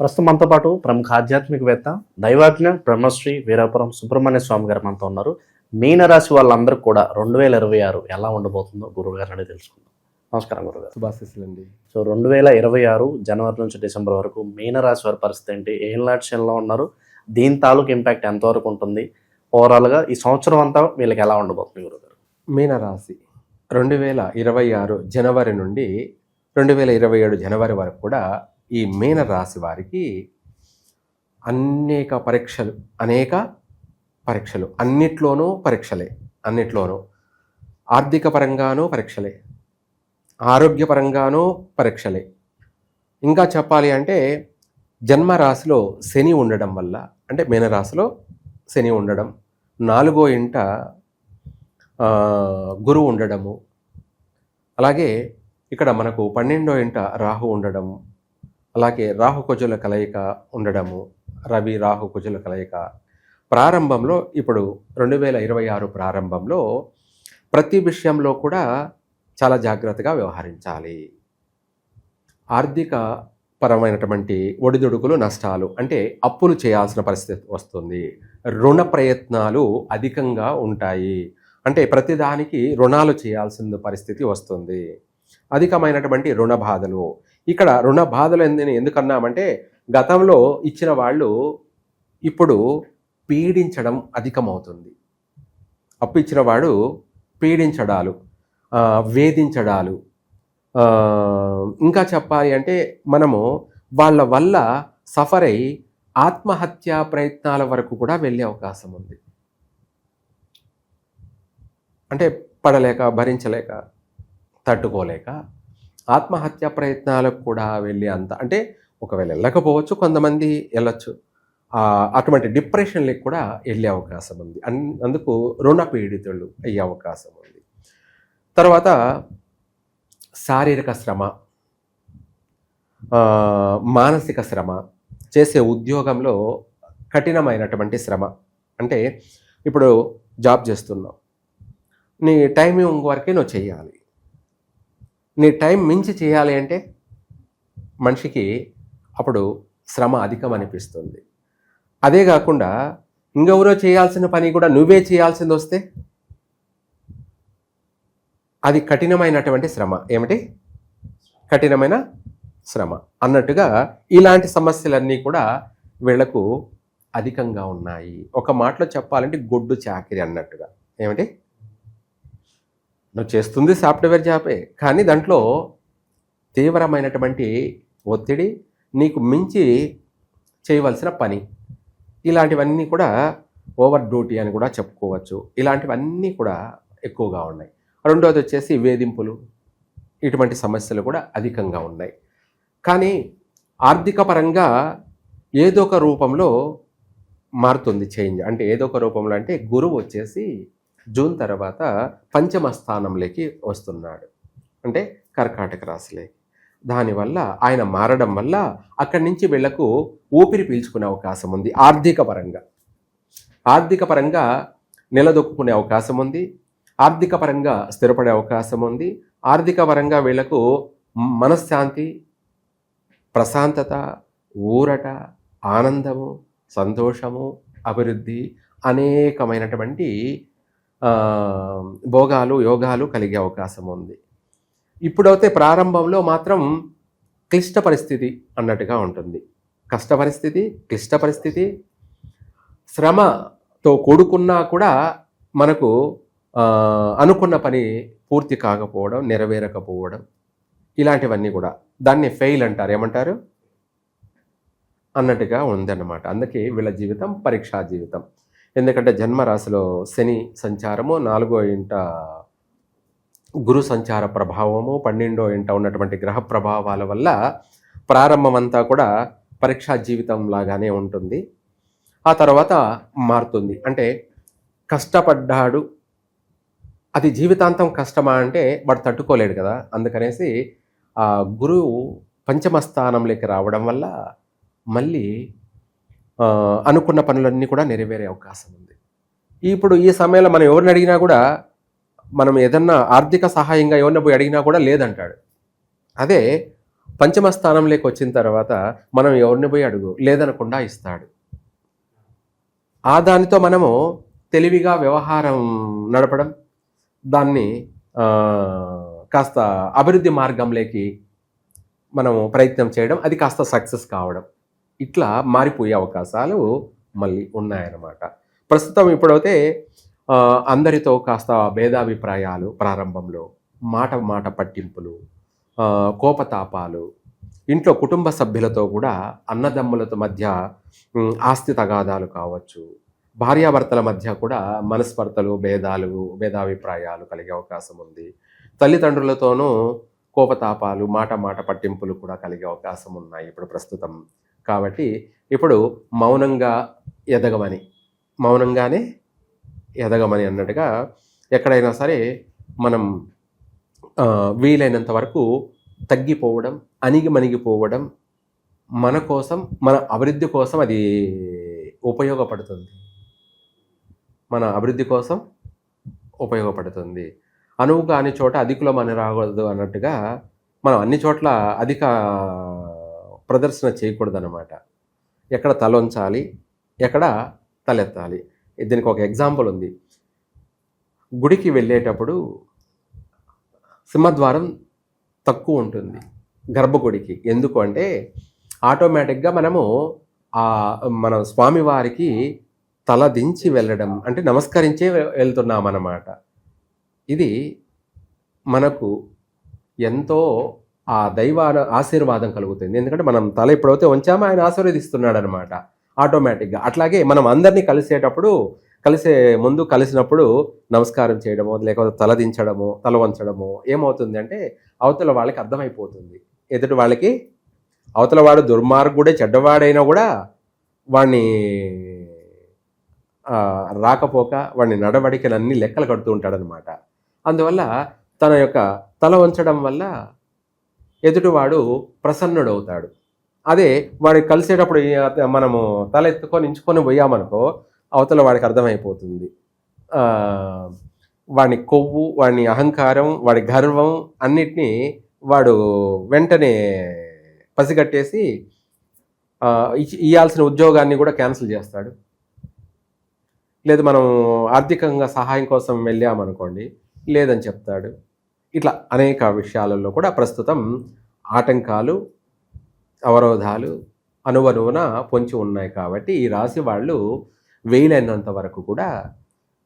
ప్రస్తుతం మనతో పాటు ప్రముఖ ఆధ్యాత్మికవేత్త దైవాజ్ఞ బ్రహ్మశ్రీ వీరాపురం సుబ్రహ్మణ్య స్వామి గారు మనతో ఉన్నారు. మీనరాశి వాళ్ళందరూ కూడా 2026 ఎలా ఉండబోతుందో గురువు గారిని అడిగి తెలుసుకుందాం. నమస్కారం గురుగారు. శుభాశీస్సులండి. సో 2026 జనవరి నుంచి డిసెంబర్ వరకు మీనరాశి వారి పరిస్థితి ఏంటి? ఏళ్ళనాటిలో ఉన్నారు, దీని తాలూకు ఇంపాక్ట్ ఎంతవరకు ఉంటుంది? ఓవరాల్గా ఈ సంవత్సరం అంతా వీళ్ళకి ఎలా ఉండబోతుంది గురుగారు? మీనరాశి 2026 జనవరి నుండి 2027 జనవరి వరకు కూడా ఈ మీనరాశి వారికి అనేక పరీక్షలు అన్నిట్లోనూ ఆర్థిక పరంగానూ పరీక్షలే, ఆరోగ్యపరంగానూ పరీక్షలే. ఇంకా చెప్పాలి అంటే జన్మరాశిలో శని ఉండడం వల్ల, అంటే మీనరాశిలో శని ఉండడం, 4వ ఇంట గురువు ఉండడము, అలాగే ఇక్కడ మనకు 12వ ఇంట రాహు ఉండడము, అలాగే రాహుకుజుల కలయిక ఉండడము, రవి రాహుకుజుల కలయిక ప్రారంభంలో, ఇప్పుడు 2026 ప్రారంభంలో ప్రతి విషయంలో కూడా చాలా జాగ్రత్తగా వ్యవహరించాలి. ఆర్థిక పరమైనటువంటి ఒడిదుడుకులు, నష్టాలు, అంటే అప్పులు చేయాల్సిన పరిస్థితి వస్తుంది. రుణ ప్రయత్నాలు అధికంగా ఉంటాయి, అంటే ప్రతిదానికి రుణాలు చేయాల్సిన పరిస్థితి వస్తుంది. అధికమైనటువంటి రుణ బాధలు. ఇక్కడ రుణ బాధలు ఎందుకన్నామంటే గతంలో ఇచ్చిన వాళ్ళు ఇప్పుడు పీడించడం అధికమవుతుంది. అప్పు ఇచ్చిన వాడు పీడించడాలు, వేధించడాలు, ఇంకా చెప్పాలి అంటే మనము వాళ్ళ వల్ల సఫర్ అయి ఆత్మహత్యా ప్రయత్నాల వరకు కూడా వెళ్ళే అవకాశం ఉంది. అంటే పడలేక, భరించలేక, తట్టుకోలేక ఆత్మహత్యా ప్రయత్నాలకు కూడా వెళ్ళే అంత, అంటే ఒకవేళ వెళ్ళకపోవచ్చు, కొంతమంది వెళ్ళొచ్చు, అటువంటి డిప్రెషన్లకు కూడా వెళ్ళే అవకాశం ఉంది. అందుకు రుణ పీడితులు అయ్యే అవకాశం ఉంది. తర్వాత శారీరక శ్రమ, మానసిక శ్రమ, చేసే ఉద్యోగంలో కఠినమైనటువంటి శ్రమ. అంటే ఇప్పుడు జాబ్ చేస్తున్నావు, నీ టైమింగ్ వరకే నువ్వు చేయాలి. నీ టైం మించి చేయాలి అంటే మనిషికి అప్పుడు శ్రమ అధికం అనిపిస్తుంది. అదే కాకుండా ఇంకెవరో చేయాల్సిన పని కూడా నువ్వే చేయాల్సింది వస్తే అది కఠినమైనటువంటి శ్రమ. ఏమిటి? కఠినమైన శ్రమ అన్నట్టుగా ఇలాంటి సమస్యలన్నీ కూడా వీళ్లకు అధికంగా ఉన్నాయి. ఒక మాటలో చెప్పాలంటే గొడ్డు చాకిరి అన్నట్టుగా. ఏమిటి? నువ్వు చేస్తుంది సాఫ్ట్వేర్ జాబే, కానీ దాంట్లో తీవ్రమైనటువంటి ఒత్తిడి, నీకు మించి చేయవలసిన పని, ఇలాంటివన్నీ కూడా ఓవర్ డ్యూటీ అని కూడా చెప్పుకోవచ్చు. ఇలాంటివన్నీ కూడా ఎక్కువగా ఉన్నాయి. రెండోది వచ్చేసి వేధింపులు, ఇటువంటి సమస్యలు కూడా అధికంగా ఉన్నాయి. కానీ ఆర్థిక పరంగా ఏదో ఒక రూపంలో మారుతుంది చేంజ్. అంటే ఏదో ఒక రూపంలో అంటే గురువు వచ్చేసి జూన్ తర్వాత పంచమ స్థానంలోకి వస్తున్నాడు, అంటే కర్కాటక రాశిలోకి. దానివల్ల ఆయన మారడం వల్ల అక్కడి నుంచి వీళ్లకు ఊపిరి పీల్చుకునే అవకాశం ఉంది. ఆర్థిక పరంగా నిలదొక్కునే అవకాశం ఉంది. ఆర్థిక పరంగా స్థిరపడే అవకాశం ఉంది. ఆర్థిక పరంగా వీళ్లకు మనశ్శాంతి, ప్రశాంతత, ఊరట, ఆనందము, సంతోషము, అభివృద్ధి, అనేకమైనటువంటి భోగాలు, యోగాలు కలిగే అవకాశం ఉంది. ఇప్పుడైతే ప్రారంభంలో మాత్రం క్లిష్ట పరిస్థితి అన్నట్టుగా ఉంటుంది. కష్ట పరిస్థితి, క్లిష్ట పరిస్థితి, శ్రమతో కూడుకున్నా కూడా మనకు అనుకున్న పని పూర్తి కాకపోవడం, నెరవేరకపోవడం, ఇలాంటివన్నీ కూడా దాన్ని ఫెయిల్ అంటారు. ఏమంటారు అన్నట్టుగా ఉందన్నమాట. అందుకే వీళ్ళ జీవితం పరీక్షా జీవితం. ఎందుకంటే జన్మరాశిలో శని సంచారము, 4వ ఇంట గురు సంచార ప్రభావము, 12వ ఇంట ఉన్నటువంటి గ్రహ ప్రభావాల వల్ల ప్రారంభం అంతా కూడా పరీక్షా జీవితం లాగానే ఉంటుంది. ఆ తర్వాత మారుతుంది. అంటే కష్టపడ్డాడు, అది జీవితాంతం కష్టమా అంటే వాడు తట్టుకోలేడు కదా. అందుకనేసి ఆ గురువు పంచమ స్థానంలోకి రావడం వల్ల మళ్ళీ అనుకున్న పనులన్నీ కూడా నెరవేరే అవకాశం ఉంది. ఇప్పుడు ఈ సమయంలో మనం ఎవరిని అడిగినా కూడా, మనం ఏదన్నా ఆర్థిక సహాయంగా ఎవరిని పోయి అడిగినా కూడా లేదంటాడు. అదే పంచమ స్థానంలోకి వచ్చిన తర్వాత మనం ఎవరిని పోయి అడుగు లేదనకుండా ఇస్తాడు. ఆ దానితో మనము తెలివిగా వ్యవహారం నడపడం, దాన్ని కాస్త అభివృద్ధి మార్గంలోకి మనము ప్రయత్నం చేయడం, అది కాస్త సక్సెస్ కావడం, ఇట్లా మారిపోయే అవకాశాలు మళ్ళీ ఉన్నాయన్నమాట. ప్రస్తుతం ఇప్పుడైతే అందరితో కాస్త భేదాభిప్రాయాలు ప్రారంభంలో, మాట పట్టింపులు, కోపతాపాలు, ఇంట్లో కుటుంబ సభ్యులతో కూడా అన్నదమ్ములతో మధ్య ఆస్తి తగాదాలు కావచ్చు, భార్యాభర్తల మధ్య కూడా మనస్పర్ధలు, భేదాభిప్రాయాలు కలిగే అవకాశం ఉంది. తల్లిదండ్రులతోనూ కోపతాపాలు, మాట పట్టింపులు కూడా కలిగే అవకాశం ఉన్నాయి ఇప్పుడు ప్రస్తుతం. కాబట్టి ఇప్పుడు మౌనంగానే ఎదగమని అన్నట్టుగా ఎక్కడైనా సరే మనం వీలైనంత వరకు తగ్గిపోవడం, అణిగిమణిగిపోవడం, మన కోసం, మన అభివృద్ధి కోసం అది ఉపయోగపడుతుంది. మన అభివృద్ధి కోసం ఉపయోగపడుతుంది. అనువు కాని చోట అధికులం అని రాకూడదు అన్నట్టుగా మనం అన్ని చోట్ల అధిక ప్రదర్శన చేయకూడదు అన్నమాట. ఎక్కడ తలొంచాలి, ఎక్కడ తలెత్తాలి. దీనికి ఒక ఎగ్జాంపుల్ ఉంది. గుడికి వెళ్ళేటప్పుడు సింహద్వారం తక్కువ ఉంటుంది గర్భగుడికి. ఎందుకు అంటే ఆటోమేటిక్గా మనము మన స్వామివారికి తల దించి వెళ్ళడం అంటే నమస్కరించే వెళ్తున్నామన్నమాట. ఇది మనకు ఎంతో ఆ దైవ ఆశీర్వాదం కలుగుతుంది. ఎందుకంటే మనం తల ఎప్పుడైతే వంచామో ఆయన ఆశీర్వదిస్తున్నాడు అనమాట ఆటోమేటిక్గా. అట్లాగే మనం అందరినీ కలిసినప్పుడు నమస్కారం చేయడమో, లేకపోతే తల దించడమో, తల వంచడమో ఏమవుతుంది అంటే అవతల వాళ్ళకి అర్థమైపోతుంది. ఎదుటి వాళ్ళకి అవతల వాడు దుర్మార్గుడే, చెడ్డవాడైనా కూడా వాడిని రాకపోక వాడిని నడవడికలన్నీ లెక్కలు కడుతూ ఉంటాడనమాట. అందువల్ల తన యొక్క తల వంచడం వల్ల ఎదుటివాడు ప్రసన్నుడవుతాడు. అదే వాడికి కలిసేటప్పుడు మనము తల ఎత్తుకొని ఇంచుకొని పోయామనుకో అవతల వాడికి అర్థమైపోతుంది. వాడి కొవ్వు, వాడి అహంకారం, వాడి గర్వం అన్నిటినీ వాడు వెంటనే పసిగట్టేసి ఇవ్వాల్సిన ఉద్యోగాన్ని కూడా క్యాన్సిల్ చేస్తాడు. లేదు మనం ఆర్థికంగా సహాయం కోసం వెళ్ళామనుకోండి, లేదని చెప్తాడు. ఇట్లా అనేక విషయాలలో కూడా ప్రస్తుతం ఆటంకాలు, అవరోధాలు అనువనువున పొంచి ఉన్నాయి. కాబట్టి ఈ రాశి వాళ్ళు వీలైనంత వరకు కూడా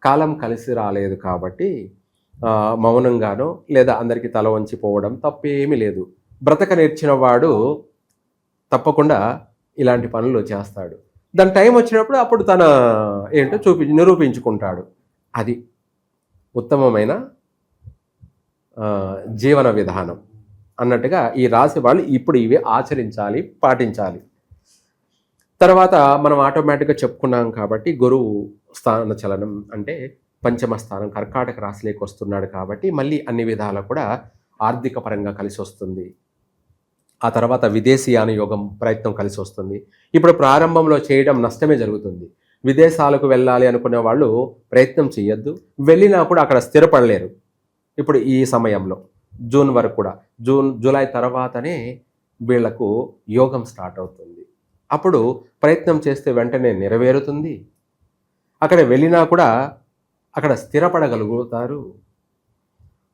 కాలం కలిసి రాలేదు కాబట్టి మౌనంగానో లేదా అందరికీ తల వంచిపోవడం తప్పేమీ లేదు. బ్రతక నేర్చిన వాడు తప్పకుండా ఇలాంటి పనులు చేస్తాడు. దాని టైం వచ్చినప్పుడు అప్పుడు తన ఏంటో నిరూపించుకుంటాడు. అది ఉత్తమమైన జీవన విధానం అన్నట్టుగా ఈ రాశి వాళ్ళు ఇప్పుడు ఇవి ఆచరించాలి, పాటించాలి. తర్వాత మనం ఆటోమేటిక్గా చెప్పుకున్నాం కాబట్టి గురువు స్థాన చలనం అంటే పంచమ స్థానం కర్కాటక రాశిలోకి వస్తున్నాడు కాబట్టి మళ్ళీ అన్ని విధాలా కూడా ఆర్థిక పరంగా కలిసి వస్తుంది. ఆ తర్వాత విదేశీయాన యోగం ప్రయత్నం కలిసి వస్తుంది. ఇప్పుడు ప్రారంభంలో చేయడం నష్టమే జరుగుతుంది. విదేశాలకు వెళ్ళాలి అనుకునే వాళ్ళు ప్రయత్నం చేయొద్దు. వెళ్ళినా కూడా అక్కడ స్థిరపడలేరు. ఇప్పుడు ఈ సమయంలో జూన్ వరకు కూడా జూలై తర్వాతనే వీళ్లకు యోగం స్టార్ట్ అవుతుంది. అప్పుడు ప్రయత్నం చేస్తే వెంటనే నెరవేరుతుంది. అక్కడ వెళ్ళినా కూడా అక్కడ స్థిరపడగలుగుతారు.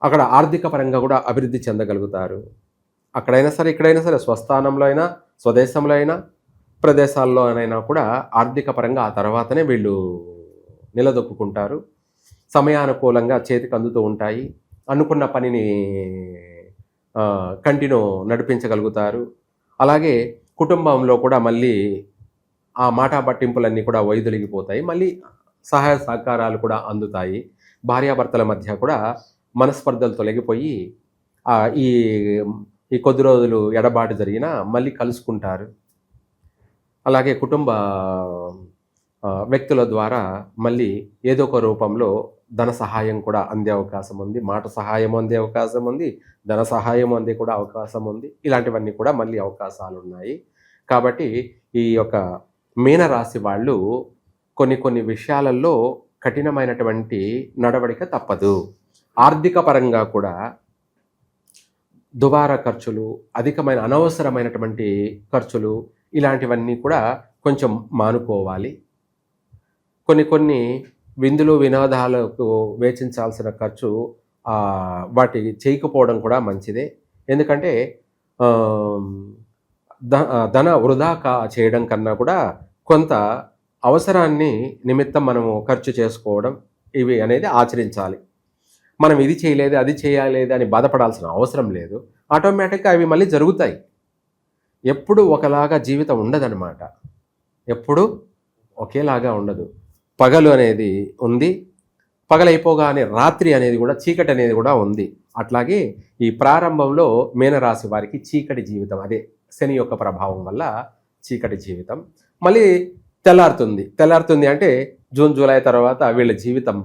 అక్కడ ఆర్థిక పరంగా కూడా అభివృద్ధి చెందగలుగుతారు. అక్కడైనా సరే, ఇక్కడైనా సరే, స్వస్థానంలో అయినా, స్వదేశంలో అయినా, ప్రదేశాల్లోనైనా కూడా ఆర్థిక పరంగా ఆ తర్వాతనే వీళ్ళు నిలదొక్కుంటారు. సమయానుకూలంగా చేతికి అందుతూ ఉంటాయి. అనుకున్న పనిని కంటిన్యూ నడిపించగలుగుతారు. అలాగే కుటుంబంలో కూడా మళ్ళీ ఆ మాట పట్టింపులన్నీ కూడా వైదొలిగిపోతాయి. మళ్ళీ సహాయ సహకారాలు కూడా అందుతాయి. భార్యాభర్తల మధ్య కూడా మనస్పర్ధలు తొలగిపోయి ఈ కొద్ది రోజులు ఎడబాటు జరిగినా మళ్ళీ కలుసుకుంటారు. అలాగే కుటుంబ వ్యక్తుల ద్వారా మళ్ళీ ఏదో ఒక రూపంలో ధన సహాయం కూడా అందే అవకాశం ఉంది. మాట సహాయం అందే అవకాశం ఉంది. ధన సహాయం అందే కూడా అవకాశం ఉంది. ఇలాంటివన్నీ కూడా మళ్ళీ అవకాశాలు ఉన్నాయి. కాబట్టి ఈ యొక్క మీనరాశి వాళ్ళు కొన్ని విషయాలలో కఠినమైనటువంటి నడవడిక తప్పదు. ఆర్థిక పరంగా కూడా దుబారా ఖర్చులు, అధికమైన అనవసరమైనటువంటి ఖర్చులు ఇలాంటివన్నీ కూడా కొంచెం మానుకోవాలి. కొన్ని విందులు వినోదాలకు వేచించాల్సిన ఖర్చు వాటి చేయకపోవడం కూడా మంచిదే. ఎందుకంటే ధన వృధా చేయడం కన్నా కూడా కొంత అవసరాన్ని నిమిత్తం మనము ఖర్చు చేసుకోవడం ఇవి అనేది ఆచరించాలి. మనం ఇది చేయలేదు అది చేయలేదు అని బాధపడాల్సిన అవసరం లేదు. ఆటోమేటిక్గా అవి మళ్ళీ జరుగుతాయి. ఎప్పుడు ఒకలాగా జీవితం ఉండదన్నమాట. ఎప్పుడు ఒకేలాగా ఉండదు. పగలు అనేది ఉంది, పగలైపోగానే రాత్రి అనేది కూడా, చీకటి అనేది కూడా ఉంది. అట్లాగే ఈ ప్రారంభంలో మీనరాశి వారికి చీకటి జీవితం, అదే శని యొక్క ప్రభావం వల్ల చీకటి జీవితం. మళ్ళీ తెల్లారుతుంది అంటే జూన్ జూలై తర్వాత వీళ్ళ జీవితం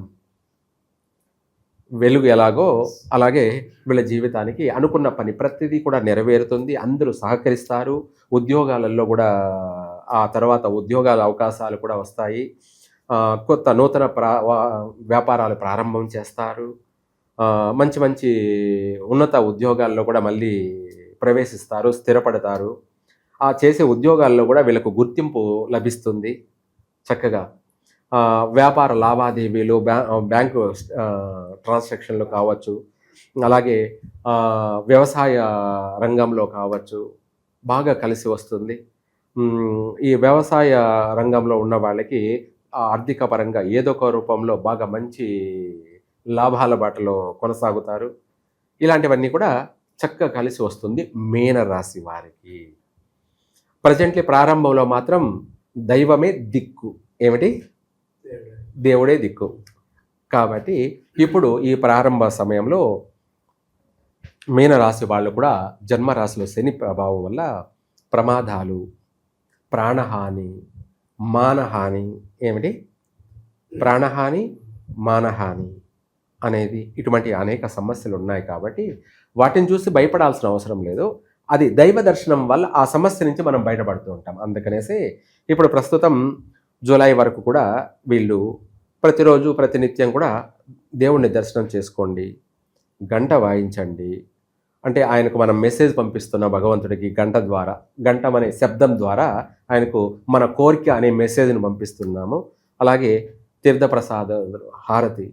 వెలుగు ఎలాగో అలాగే వీళ్ళ జీవితానికి అనుకున్న పని ప్రతిదీ కూడా నెరవేరుతుంది. అందరూ సహకరిస్తారు. ఉద్యోగాలలో కూడా ఆ తర్వాత ఉద్యోగాల అవకాశాలు కూడా వస్తాయి. కొత్త నూతన వ్యాపారాలు ప్రారంభం చేస్తారు. మంచి మంచి ఉన్నత ఉద్యోగాల్లో కూడా మళ్ళీ ప్రవేశిస్తారు, స్థిరపడతారు. ఆ చేసే ఉద్యోగాల్లో కూడా వీళ్ళకు గుర్తింపు లభిస్తుంది చక్కగా. వ్యాపార లావాదేవీలు, బ్యాంకు ట్రాన్సాక్షన్లు కావచ్చు, అలాగే వ్యవసాయ రంగంలో కావచ్చు, బాగా కలిసి వస్తుంది. ఈ వ్యవసాయ రంగంలో ఉన్న వాళ్ళకి ఆర్థిక పరంగా ఏదో ఒక రూపంలో బాగా మంచి లాభాల బాటలో కొనసాగుతారు. ఇలాంటివన్నీ కూడా చక్కగా కలిసి వస్తుంది మీనరాశి వారికి. ప్రజెంట్లీ ప్రారంభంలో మాత్రం దైవమే దిక్కు. ఏమిటి? దేవుడే దిక్కు. కాబట్టి ఇప్పుడు ఈ ప్రారంభ సమయంలో మీనరాశి వాళ్ళు కూడా జన్మరాశిలో శని ప్రభావం వల్ల ప్రమాదాలు, ప్రాణహాని, మానహాని, ఏమిటి? ప్రాణహాని, మానహాని అనేది ఇటువంటి అనేక సమస్యలు ఉన్నాయి. కాబట్టి వాటిని చూసి భయపడాల్సిన అవసరం లేదు. అది దైవ దర్శనం వల్ల ఆ సమస్య నుంచి మనం బయటపడుతూ ఉంటాం. అందుకనేసి ఇప్పుడు ప్రస్తుతం జూలై వరకు కూడా వీళ్ళు ప్రతిరోజు ప్రతినిత్యం కూడా దేవుణ్ణి దర్శనం చేసుకోండి, గంట వాయించండి. అంటే ఆయనకు మనం మెసేజ్ పంపిస్తున్న భగవంతుడికి గంట ద్వారా, గంటం అనే శబ్దం ద్వారా ఆయనకు మన కోరిక అనే మెసేజ్ని పంపిస్తున్నాము. అలాగే తీర్థప్రసాద హారతి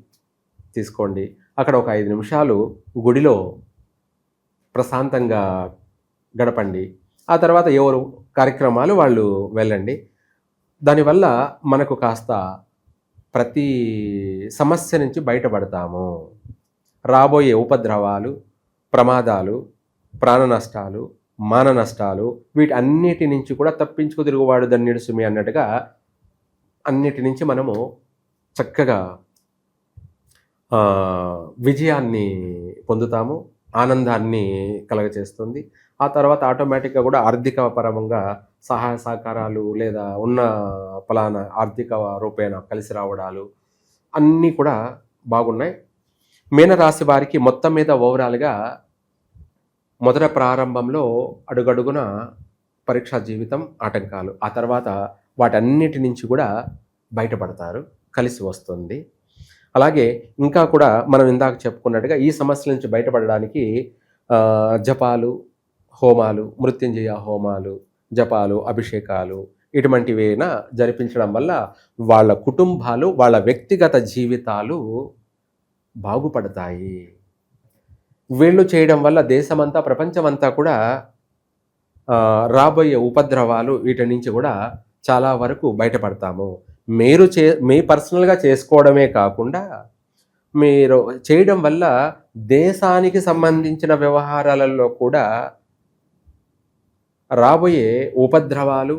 తీసుకోండి. అక్కడ ఒక 5 నిమిషాలు గుడిలో ప్రశాంతంగా గడపండి. ఆ తర్వాత ఎవరు కార్యక్రమాలు వాళ్ళు వెళ్ళండి. దానివల్ల మనకు కాస్త ప్రతి సమస్య నుంచి బయటపడతాము. రాబోయే ఉపద్రవాలు, ప్రమాదాలు, ప్రాణ నష్టాలు, మాన నష్టాలు, వీటన్నిటి నుంచి కూడా తప్పించుకు తిరుగువాడు ధన్యుడు సుమి అన్నట్టుగా అన్నిటి నుంచి మనము చక్కగా విజయాన్ని పొందుతాము, ఆనందాన్ని కలగచేస్తుంది. ఆ తర్వాత ఆటోమేటిక్గా కూడా ఆర్థిక పరంగా సహాయ సహకారాలు లేదా ఉన్న ఫలానా ఆర్థిక రూపేణ కలిసి రావడాలు అన్నీ కూడా బాగున్నాయి. మీనరాశి వారికి మొత్తం మీద ఓవరాల్గా మొదట ప్రారంభంలో అడుగడుగున పరీక్షా జీవితం, ఆటంకాలు, ఆ తర్వాత వాటన్నిటి నుంచి కూడా బయటపడతారు, కలిసి వస్తుంది. అలాగే ఇంకా కూడా మనం ఇందాక చెప్పుకున్నట్టుగా ఈ సమస్యల నుంచి బయటపడడానికి జపాలు, హోమాలు, మృత్యుంజయ హోమాలు, జపాలు, అభిషేకాలు ఇటువంటివైనా జరిపించడం వల్ల వాళ్ళ కుటుంబాలు, వాళ్ళ వ్యక్తిగత జీవితాలు బాగుపడతాయి. వీళ్ళు చేయడం వల్ల దేశమంతా, ప్రపంచమంతా కూడా రాబోయే ఉపద్రవాలు వీటి నుంచి కూడా చాలా వరకు బయటపడతాము. మీ పర్సనల్గా చేసుకోవడమే కాకుండా మీరు చేయడం వల్ల దేశానికి సంబంధించిన వ్యవహారాలలో కూడా రాబోయే ఉపద్రవాలు,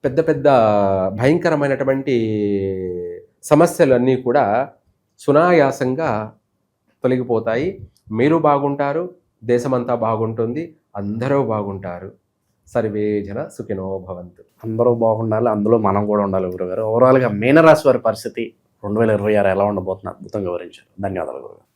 పెద్ద పెద్ద భయంకరమైనటువంటి సమస్యలన్నీ కూడా సునాయాసంగా తొలగిపోతాయి. మీరు బాగుంటారు, దేశమంతా బాగుంటుంది, అందరూ బాగుంటారు. సర్వే జన సుఖినో భవంతు. అందరూ బాగుండాలి, అందులో మనం కూడా ఉండాలి. గురుగారు, ఓవరాల్గా మీనరాశి వారి పరిస్థితి 2026 ఎలా ఉండబోతుంది అద్భుతంగా వివరించారు. ధన్యవాదాలు గురుగారు.